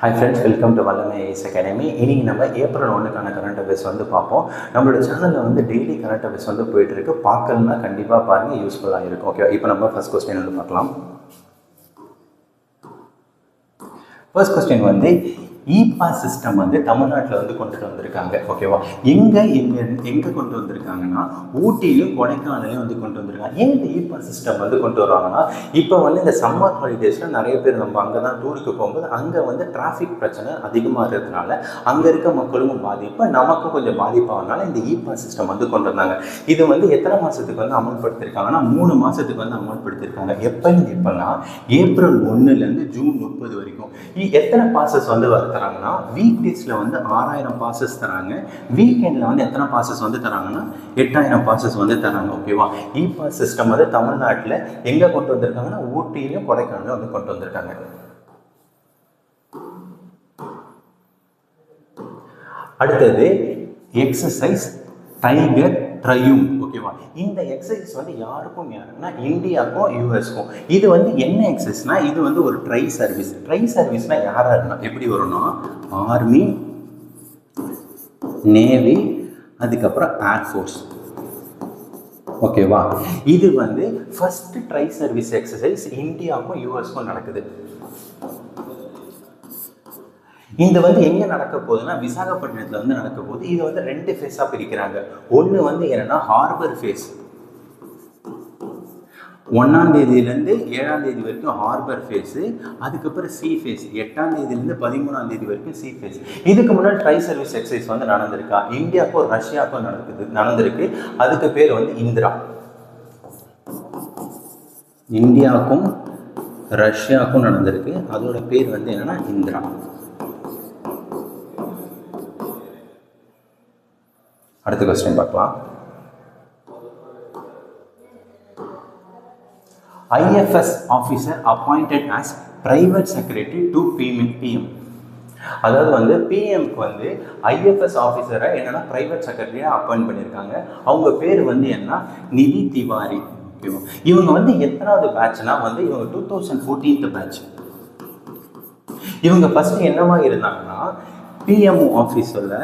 Hi friends, welcome to Vallama AIS Academy. இன்னைக்கு நம்ம April 1க்கான current affairs வந்து பார்ப்போம். நம்மளோட சேனலில் வந்து டெய்லி கரண்ட் அஃபேர்ஸ் வந்து போயிட்டு இருக்கு. பார்க்கணும்னா கண்டிப்பாக பாருங்கள், யூஸ்ஃபுல்லாக இருக்கும். ஓகே, இப்போ நம்ம ஃபர்ஸ்ட் கொஸ்டின் வந்து பார்க்கலாம். ஃபர்ஸ்ட் கொஸ்டின் வந்து இ-பாஸ் சிஸ்டம் வந்து தமிழ்நாட்டில் வந்து கொண்டுட்டு வந்திருக்காங்க. ஓகேவா, எங்கே கொண்டு வந்திருக்காங்கன்னா ஊட்டியிலும் கொடைக்கானலையும் வந்து கொண்டு வந்திருக்காங்க. ஏன் இந்த இ-பாஸ் சிஸ்டம் வந்து கொண்டு வருவாங்கன்னா, இப்போ வந்து இந்த சம்மர் ஹாலிடேஸில் நிறைய பேர் நம்ம அங்கே தான் டூருக்கு போகும்போது அங்கே வந்து டிராஃபிக் பிரச்சனை அதிகமாக இருக்கிறதுனால அங்கே இருக்க மக்களுக்கும் பாதிப்பு, நமக்கும் கொஞ்சம் பாதிப்பாகனால இந்த இ-பாஸ் சிஸ்டம் வந்து கொண்டு வந்தாங்க. இது வந்து எத்தனை மாதத்துக்கு வந்து அமல்படுத்தியிருக்காங்கன்னா 3 மாதத்துக்கு வந்து அமல்படுத்தியிருக்காங்க. எப்போன்னா ஏப்ரல் 1லேருந்து ஜூன் 30 வரைக்கும். எத்தனை பாசஸ் வந்து தராங்கன்னா, வீக் டேஸில் வந்து 6000 பாசஸ் தராங்க, வீக்கெண்டில் வந்து எத்தனை பாசஸ் வந்து தராங்கன்னா 8000 பாசஸ் வந்து தராங்க. ஓகேவா, இ-பாஸ் சிஸ்டம் வந்து தமிழ்நாட்டில் எங்கே கொண்டு வந்திருக்காங்கன்னா ஊட்டியிலும் கொடைக்கானலும் வந்து கொண்டு வந்திருக்காங்க. அடுத்தது எக்ஸசைஸ் டைகர் ட்ரையூம். ஓகேவா, இந்த எக்ஸசைஸ் வந்து யாருக்கும் இந்தியாவுக்கும் யூஎஸ்க்கும். இது வந்து என்ன எக்ஸசைஸ்னா, இது வந்து ஒரு ட்ரை சர்வீஸ். ட்ரை சர்வீஸ்னா யாரா இருந்தா எப்படி வரும்னா, ஆர்மி, நேவி, அதுக்கப்புறம் ஏர்ஃபோர்ஸ். ஓகேவா, இது வந்து ஃபர்ஸ்ட் ட்ரை சர்வீஸ் எக்ஸசைஸ் இந்தியாவுக்கும் யூஎஸ்க்கும் நடக்குது. இது வந்து எங்கே நடக்க போகுதுன்னா விசாகப்பட்டினத்தில் வந்து நடக்க போகுது. இது வந்து 2 ஃபேஸாக பிரிக்கிறாங்க. ஒன்று வந்து என்னன்னா ஹார்பர் ஃபேஸ், 1ஆம் தேதியிலேருந்து 7ஆம் தேதி வரைக்கும் ஹார்பர் ஃபேஸு, அதுக்கப்புறம் சி ஃபேஸ் 8ஆம் தேதியிலேருந்து 13ஆம் தேதி வரைக்கும் சி ஃபேஸ். இதுக்கு முன்னாடி ட்ரை சர்வீஸ் எக்ஸசைஸ் வந்து நடந்திருக்கா, இந்தியாவுக்கும் ரஷ்யாவுக்கும் நடந்திருக்கு. அதுக்கு பேர் வந்து இந்திரா. இந்தியாவுக்கும் ரஷ்யாவுக்கும் நடந்திருக்கு, அதோட பேர் வந்து என்னன்னா இந்திரா. அடுத்த கொஸ்டின் பார்க்கலாம். IFS officer appointed as private secretary to PM. அதாவது வந்து பிஎம்க்கு வந்து ஐஎஃப்எஸ் ஆஃபீஸரை என்னன்னா பிரைவேட் செக்ரட்டரியாக அப்பாயிண்ட் பண்ணியிருக்காங்க. அவங்க பேர் வந்து என்ன, நிதி திவாரி. இவங்க வந்து எத்தனாவது பேட்ச்னா வந்து இவங்க 2014 பேட்ச். இவங்க ஃபர்ஸ்ட் என்னவா இருந்தாங்கன்னா பிஎம்ஓ ஆஃபீஸில்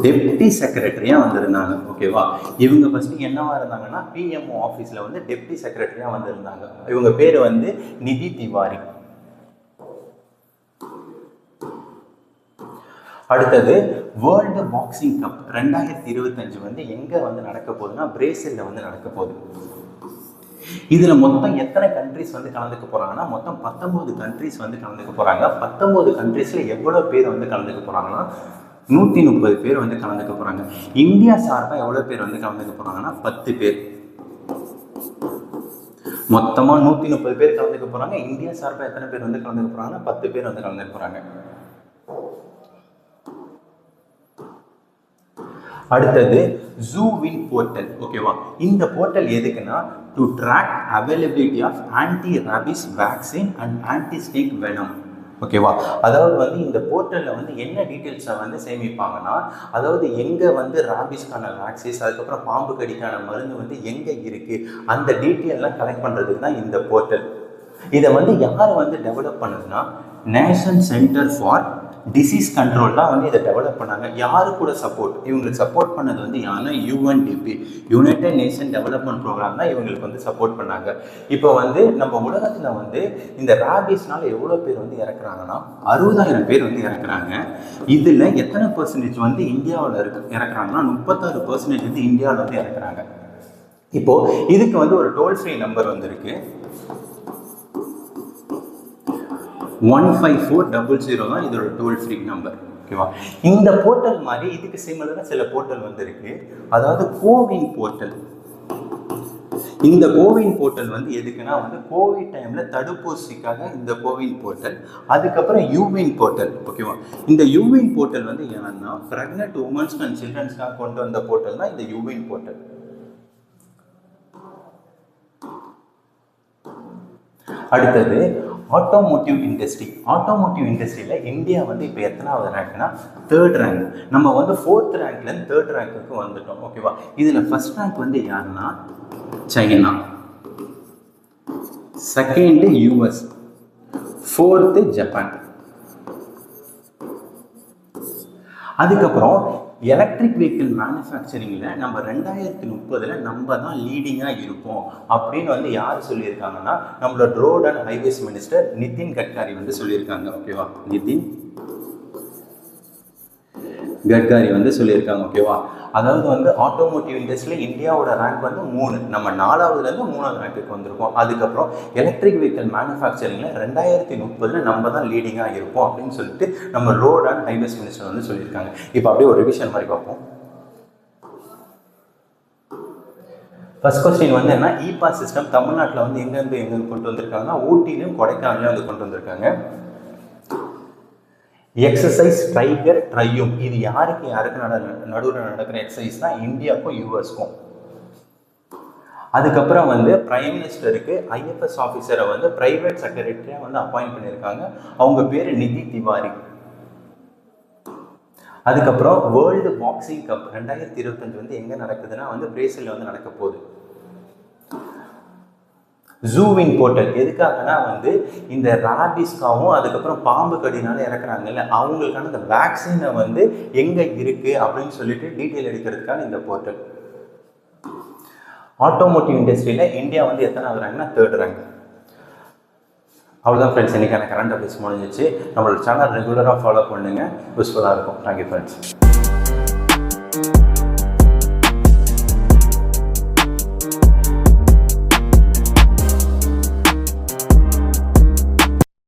டெப்டி செக்ரட்டரியாக வந்திருந்தாங்க. ஓகேவா, இவங்க ஃபர்ஸ்ட் என்னவா இருந்தாங்கன்னா பிஎம்ஓ ஆஃபீஸில் வந்து டெப்டி செக்ரட்டரியாக வந்திருந்தாங்க. இவங்க பேர் வந்து நிதி திவாரி. அடுத்தது வேர்ல்டு பாக்ஸிங் கப் 2025 வந்து எங்கே வந்து நடக்க போகுதுன்னா பிரேசிலில் வந்து நடக்க போகுது. இதில் மொத்தம் எத்தனை கண்ட்ரிஸ் வந்து கலந்துக்க போகிறாங்கன்னா மொத்தம் 19 கண்ட்ரிஸ் வந்து கலந்துக்க போகிறாங்க. 19 கண்ட்ரிஸில் எவ்வளோ பேர் வந்து கலந்துக்க போகிறாங்கன்னா 130 பேர் வந்து கலந்துக்க போகிறாங்க. இந்தியா சார்பாக எவ்வளோ பேர் வந்து கலந்துக்க போகிறாங்கன்னா 10 பேர். மொத்தமாக 130 பேர் கலந்துக்க போகிறாங்க. இந்தியா சார்பாக எத்தனை பேர் வந்து கலந்துக்க போகிறாங்கன்னா 10 பேர் வந்து கலந்துக்க போகிறாங்க. அடுத்தது ஜூவின் போர்ட்டல். ஓகேவா, இந்த போர்ட்டல் எதுக்குன்னா to track availability of anti rabies vaccine and anti snake venom. ஓகேவா, அதாவது வந்து இந்த போர்ட்டலில் வந்து என்ன டீட்டெயில்ஸை வந்து சேமிப்பாங்கன்னா, அதாவது எங்கே வந்து ராபிஸ்க்கான வேக்சின்ஸ், அதுக்கப்புறம் பாம்பு கடிக்கான மருந்து வந்து எங்கே இருக்குது, அந்த டீட்டெயிலெலாம் கலெக்ட் பண்ணுறதுக்கு தான் இந்த போர்ட்டல். இதை வந்து யார் வந்து டெவலப் பண்ணுதுன்னா national centre for disease control தான் வந்து இதை டெவலப் பண்ணாங்க. யாரு கூட சப்போர்ட், இவங்களுக்கு சப்போர்ட் பண்ணது வந்து யாருன்னா UNDP, United Nation Development Programme தான் இவங்களுக்கு வந்து சப்போர்ட் பண்ணாங்க. இப்போ வந்து நம்ம உலகத்தில் வந்து இந்த ராபிஸ்னால எவ்வளோ பேர் வந்து இறக்குறாங்கன்னா 60000 பேர் வந்து இறக்குறாங்க. இதில் எத்தனை % வந்து இந்தியாவில் இறக்குறாங்கன்னா 36% வந்து இந்தியாவில் வந்து இறக்குறாங்க. இப்போது இதுக்கு வந்து ஒரு டோல் ஃப்ரீ நம்பர் வந்துருக்கு, 15400 தான் இதோட டோல் ஃப்ரீ நம்பர். ஓகேவா, இந்த போர்ட்டல் மாதிரி இதுக்கு சிமிலராக சில போர்ட்டல் வந்துருக்கு. அதாவது கோவின் போர்ட்டல். இந்த கோவின் போர்ட்டல் வந்து எதுக்குன்னா வந்து கோவிட் டைமில் தடுப்பூசிக்காக இந்த கோவின் போர்ட்டல். அதுக்கப்புறம் யூவின் போர்ட்டல். ஓகேவா, இந்த யூவின் போர்ட்டல் வந்து என்னன்னா பிரெக்னென்ட் உமன்ஸ் அண்ட் சில்ட்ரன்ஸ்க்காக கொண்டு வந்த போர்ட்டல் தான் இந்த யூவின் போர்ட்டல். அடுத்தது ஆட்டோமோட்டிவ் இண்டஸ்ட்ரி. ஆட்டோமோட்டிவ் இண்டஸ்ட்ரியில் இந்தியா வந்து இப்போ எத்தனாவது ரேங்க்னா 3rd ரேங்க். நம்ம வந்து 4th ரேங்க்லேருந்து 3rd ரேங்க்குக்கு வந்துட்டோம். ஓகேவா, இதில் ஃபர்ஸ்ட் ரேங்க் வந்து யாருன்னா China, second US, 4th Japan. அதுக்கப்புறம் எலக்ட்ரிக் வெஹிக்கிள் மேனுஃபேக்சரிங்கில் நம்ம 2030 நம்ம தான் லீடிங்காக இருப்போம் அப்படின்னு வந்து யார் சொல்லியிருக்காங்கன்னா நம்மளோட road and highways minister Nitin Gadkari வந்து சொல்லியிருக்காங்க. ஓகேவா, நிதின் கட்காரி வந்து சொல்லியிருக்காங்க. ஓகேவா, அதாவது வந்து ஆட்டோமோட்டிவ் இண்டஸ்ட்ரியில் இந்தியாவோட ரேங்க் வந்து 3, நம்ம 4வதுலேருந்து 3வது ரேங்க்குக்கு வந்திருக்கோம். அதுக்கப்புறம் எலக்ட்ரிக் வெஹிக்கிள் மேனுஃபேக்சரிங்கில் 2030 நம்ம தான் லீடிங்காக இருப்போம் அப்படின்னு சொல்லிட்டு நம்ம ரோட் அண்ட் ஹைவேஸ் மினிஸ்டர் வந்து சொல்லியிருக்காங்க. இப்போ அப்படியே ஒரு ரிவிஷன் மாதிரி பார்ப்போம். ஃபர்ஸ்ட் கொஸ்டின் வந்து என்ன, இ பாஸ் சிஸ்டம் தமிழ்நாட்டில் வந்து எங்கேருந்து கொண்டு வந்திருக்காங்கன்னா ஊட்டிலையும் கொடைக்கானலையும் வந்து கொண்டு வந்திருக்காங்க. எக்ஸசைஸ் டைகர் ட்ரையும் இது யாருக்கு நடுவில் நடக்கிற எக்ஸசைஸ் தான், இந்தியாவுக்கும் யூஎஸ்க்கும். அதுக்கப்புறம் வந்து பிரைம் மினிஸ்டருக்கு ஐஎஃப்எஸ் ஆஃபீஸரை வந்து பிரைவேட் செக்ரட்டரியாக வந்து அப்பாயிண்ட் பண்ணியிருக்காங்க. அவங்க பேர் நிதி திவாரி. அதுக்கப்புறம் வேர்ல்டு பாக்ஸிங் கப் 2025 வந்து எங்கே நடக்குதுன்னா வந்து பிரேசிலில் வந்து நடக்க போகுது. ஜூவின் போர்ட்டல் எதுக்காகனா வந்து இந்த ராபிஸ்காவும் அதுக்கப்புறம் பாம்பு கடினால இறக்குறாங்கல்ல அவங்களுக்கான இந்த வேக்சினை வந்து எங்கே இருக்குது அப்படின்னு சொல்லிட்டு டீட்டெயில் எடுக்கிறதுக்கான இந்த போர்ட்டல். ஆட்டோமோட்டிவ் இண்டஸ்ட்ரியில் இந்தியா வந்து எத்தனாவது ரேங்க்னா 3rd ரேங்க். அவ்வளோதான் ஃப்ரெண்ட்ஸ், இன்றைக்கான கரண்ட் அஃபேர்ஸ் முடிஞ்சிச்சு. நம்மளோட சேனல் ரெகுலராக ஃபாலோ பண்ணுங்கள், யூஸ்ஃபுல்லாக இருக்கும். Thank you friends.